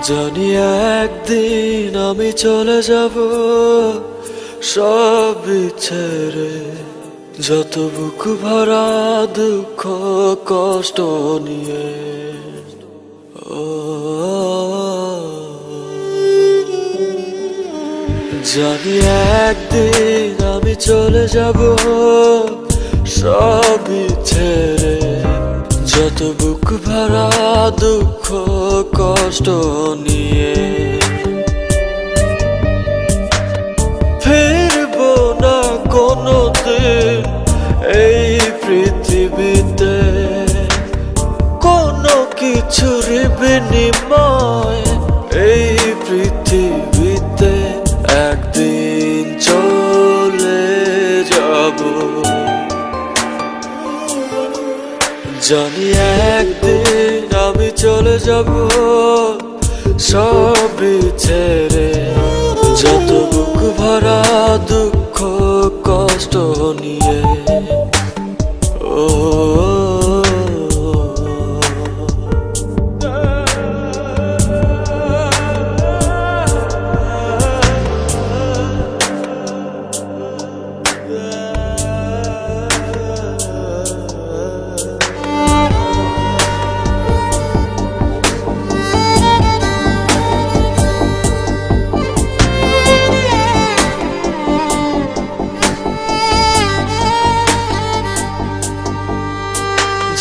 জানি একদিন আমি চলে যাব সব ছেড়ে, যত বুক ভরা দুঃখ কষ্ট নিয়ে। ও জানি একদিন আমি চলে যাব সব ছেড়ে, যত বুক ভরা দুঃখ কষ্ট নিয়ে। ফিরবো না কোনোদিন এই পৃথিবীতে, কোনো কিছুর বিনিময় এই পৃথিবীতে একদিন চলে যাব। জানি একদিন আমি চলে যাব সব ছেড়ে, যত বুক ভরা দুঃখ কষ্ট নিয়ে। ও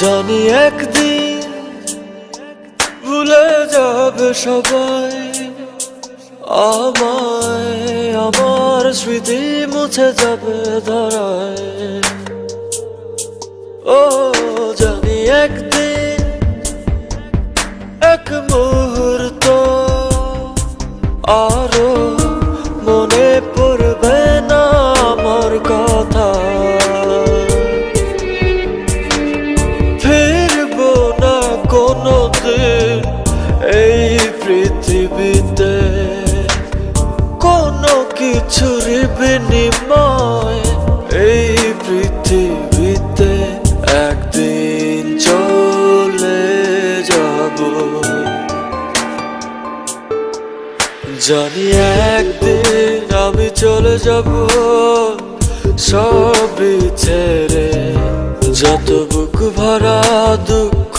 জানি একদিন ভুলে যাবে সবাই আমায়, আমার স্মৃতি মুছে যাবে ধরায়। ও জানি একদিন এক মুহূর্ত আরো মনে পড়বে না আমার কথা। কোনোদিন এই পৃথিবীতে কোনো কিছুর বিনিময় এই পৃথিবীতে একদিন চলে যাব। জানি একদিন আমি চলে যাব সব ছেড়ে, যত বুক ভরা দুঃখ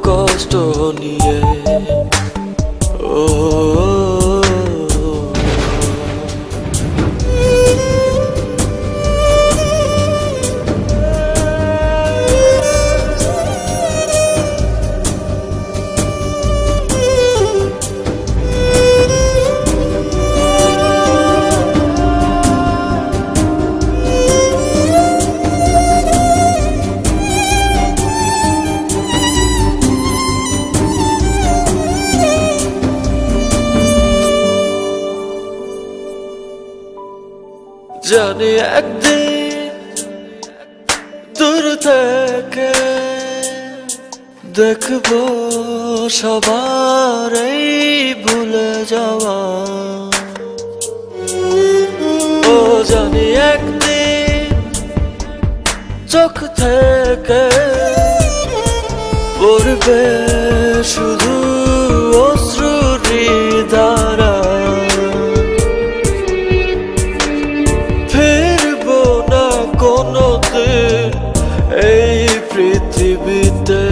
কষ্ট নিয়ে। ও জানি একদিন দূর থেকে দেখবো সবার এই ভুলে যাওয়া। ও জানি একদিন চোখ থেকে পড়বে শুধু অশ্রুরি ধারা। কোনোদিন এই পৃথিবীতে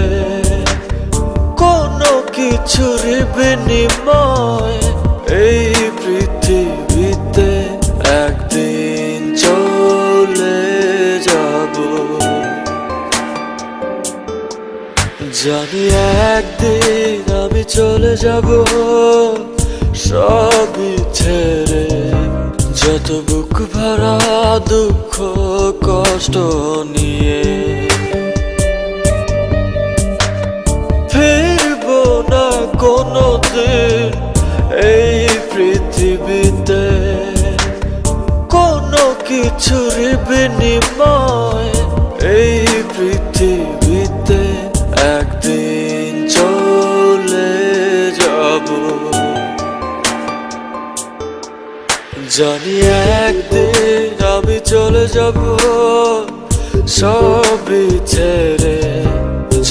কোনো কিছুর বিনিময় এই পৃথিবীতে একদিন চলে যাব। জানি একদিন আমি চলে যাব সব ছেড়ে, যত বুক ভরা দুঃখ কষ্ট নিয়ে। ফিরবো না কোনোদিন এই পৃথিবীতে কোনো কিছুর বিনিময় এই পৃথিবীতে একদিন চলে যাব। জানি একদিন আমি চলে যাব সব ছেড়ে,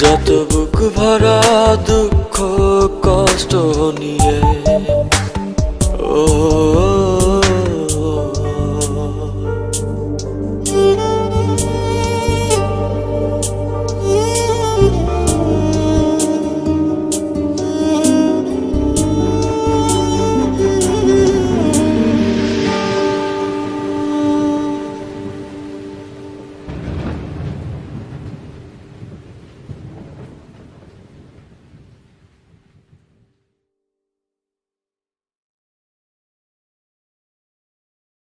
যত বুক ভরা দুঃখ কষ্ট কষ্ট নিয়ে ও